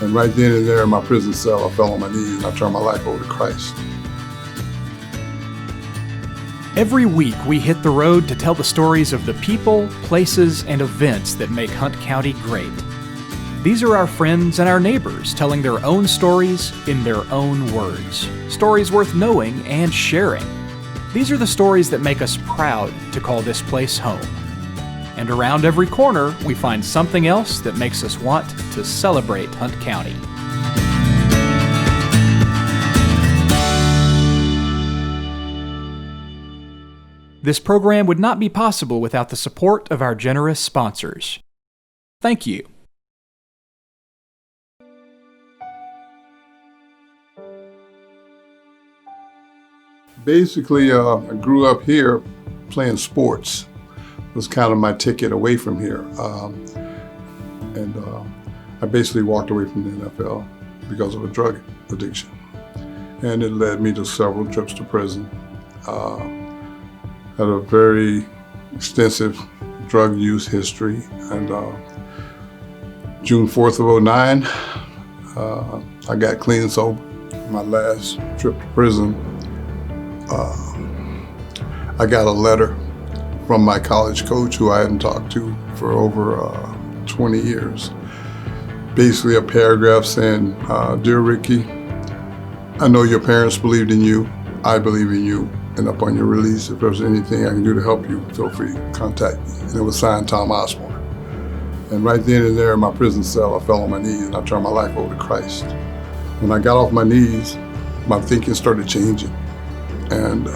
And right then and there in my prison cell, I fell on my knees and I turned my life over to Christ. Every week, we hit the road to tell the stories of the people, places, and events that make Hunt County great. These are our friends and our neighbors telling their own stories in their own words. Stories worth knowing and sharing. These are the stories that make us proud to call this place home. And around every corner, we find something else that makes us want to celebrate Hunt County. This program would not be possible without the support of our generous sponsors. Thank you. Basically, I grew up here playing sports. It was kind of my ticket away from here. I basically walked away from the NFL because of a drug addiction. And it led me to several trips to prison. Had a very extensive drug use history. And June 4th of '09, I got clean and sober. My last trip to prison, I got a letter from my college coach who I hadn't talked to for over 20 years. Basically a paragraph saying, "Dear Ricky, I know your parents believed in you. I believe in you. And upon your release, if there's anything I can do to help you, feel free to contact me." And it was signed Tom Osborne. And right then and there in my prison cell, I fell on my knees and I turned my life over to Christ. When I got off my knees, my thinking started changing. And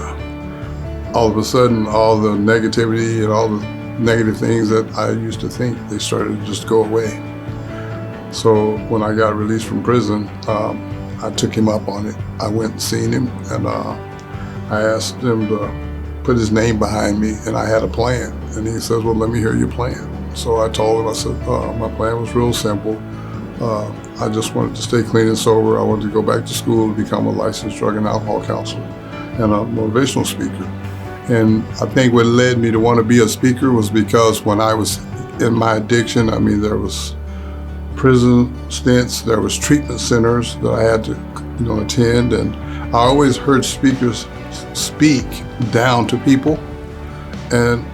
all of a sudden, all the negativity and all the negative things that I used to think, they started to just go away. So when I got released from prison, I took him up on it. I went and seen him, and I asked him to put his name behind me, and I had a plan. And he says, "Well, let me hear your plan." So I told him, I said, my plan was real simple. I just wanted to stay clean and sober. I wanted to go back to school to become a licensed drug and alcohol counselor and a motivational speaker. And I think what led me to want to be a speaker was because when I was in my addiction, I mean, there was prison stints, there was treatment centers that I had to, attend, and I always heard speakers speak down to people, and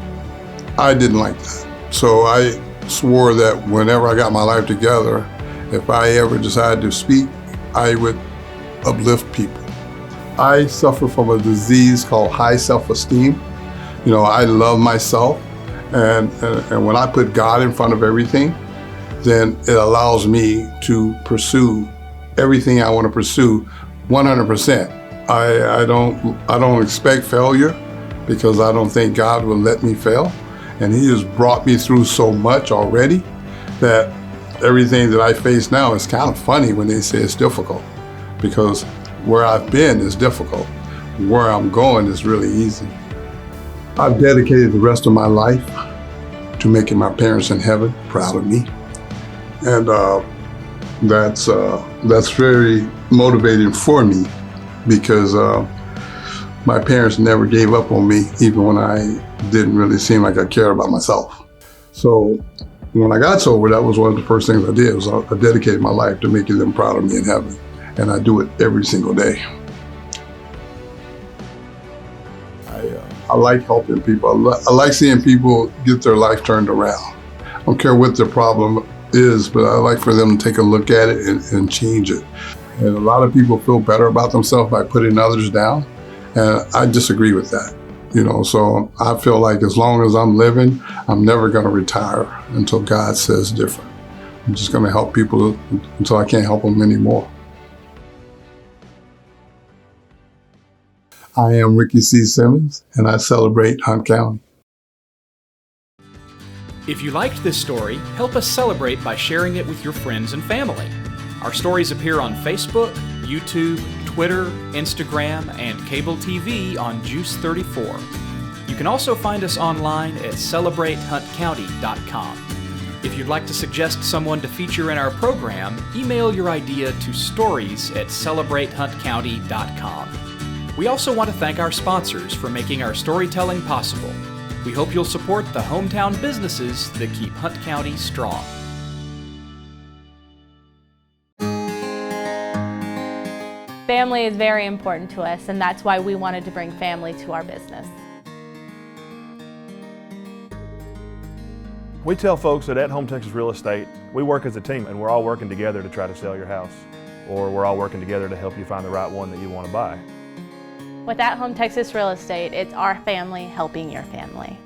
I didn't like that. So I swore that whenever I got my life together, if I ever decided to speak, I would uplift people. I suffer from a disease called high self-esteem. I love myself, and when I put God in front of everything, then it allows me to pursue everything I want to pursue 100%. I don't expect failure because I don't think God will let me fail. And He has brought me through so much already that everything that I face now is kind of funny when they say it's difficult, because where I've been is difficult. Where I'm going is really easy. I've dedicated the rest of my life to making my parents in heaven proud of me. And that's very motivating for me, because my parents never gave up on me, even when I didn't really seem like I cared about myself. So when I got sober, that was one of the first things I did, was I dedicated my life to making them proud of me in heaven. And I do it every single day. I like helping people. I like seeing people get their life turned around. I don't care what their problem is, but I like for them to take a look at it and change it. And a lot of people feel better about themselves by putting others down. And I disagree with that. So I feel like as long as I'm living, I'm never going to retire until God says different. I'm just going to help people until I can't help them anymore. I am Ricky C. Simmons, and I celebrate Hunt County. If you liked this story, help us celebrate by sharing it with your friends and family. Our stories appear on Facebook, YouTube, Twitter, Instagram, and cable TV on Juice 34. You can also find us online at celebratehuntcounty.com. If you'd like to suggest someone to feature in our program, email your idea to stories@celebratehuntcounty.com. We also want to thank our sponsors for making our storytelling possible. We hope you'll support the hometown businesses that keep Hunt County strong. Family is very important to us, and that's why we wanted to bring family to our business. We tell folks that at Home Texas Real Estate, we work as a team and we're all working together to try to sell your house, or we're all working together to help you find the right one that you want to buy. With At Home Texas Real Estate, it's our family helping your family.